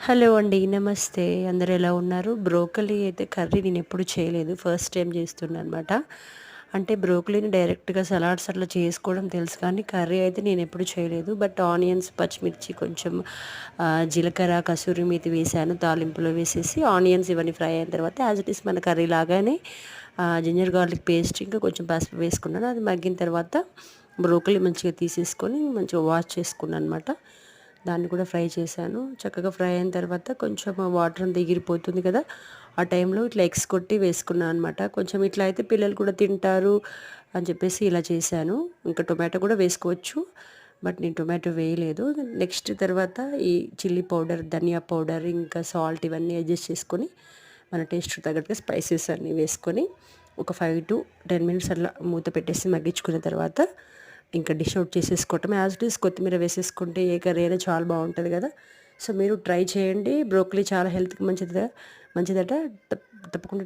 Hello అండి. నమస్తే. అందరూ ఎలా ఉన్నారు? బ్రోకలీ అయితే కర్రీ నేనెప్పుడు చేయలేదు. ఫస్ట్ టైమ్ చేస్తున్నాననమాట. అంటే బ్రోకలీని డైరెక్ట్‌గా సలాడ్స్ అట్లా చేసుకోవడం తెలుసు కానీ, కర్రీ అయితే నేనెప్పుడు చేయలేదు. బట్ ఆనియన్స్, పచ్చిమిర్చి కొంచెం జీలకర్ర, కసూరి మేతి వేశాను. తాలింపులో వేసేసి ఆనియన్స్ ఇవన్నీ ఫ్రై అయిన తర్వాత యాజ్ ఇట్ ఈస్ మన కర్రీ లాగానే జింజర్ గార్లిక్ పేస్ట్ ఇంకా కొంచెం పసుపు వేసుకున్నాను. అది మగ్గిన తర్వాత బ్రోకలీ మంచిగా తీసేసుకొని మంచిగా వాష్ చేసుకున్నాననమాట. దాన్ని కూడా ఫ్రై చేశాను. చక్కగా ఫ్రై అయిన తర్వాత కొంచెం వాటర్ అంతా ఎగిరిపోతుంది కదా! ఆ టైంలో ఇట్లా ఎగ్స్ కొట్టి వేసుకున్నాను అనమాట. కొంచెం ఇట్లా అయితే పిల్లలు కూడా తింటారు అని చెప్పేసి ఇలా చేశాను. ఇంకా టొమాటో కూడా వేసుకోవచ్చు. బట్ నేను టొమాటో వేయలేదు. నెక్స్ట్ తర్వాత ఈ చిల్లీ పౌడర్, ధనియా పౌడర్, ఇంకా సాల్ట్ ఇవన్నీ అడ్జస్ట్ చేసుకొని మన టేస్ట్‌కి తగ్గట్టుగా స్పైసెస్ అన్నీ వేసుకొని ఒక 5-10 మినిట్స్ అట్లా మూత పెట్టేసి మగ్గించుకున్న తర్వాత ఇంకా డిష్ అవుట్ చేసేసుకోవటం. యాజ్ ఇట్ ఈస్ కొత్తిమీర వేసేసుకుంటే ఏ కర్రీ అయినా చాలా బావుంటది కదా! సో, మీరు ట్రై చేయండి. బ్రోకలీ చాలా హెల్త్‌కి మంచిదట. తప్పకుండా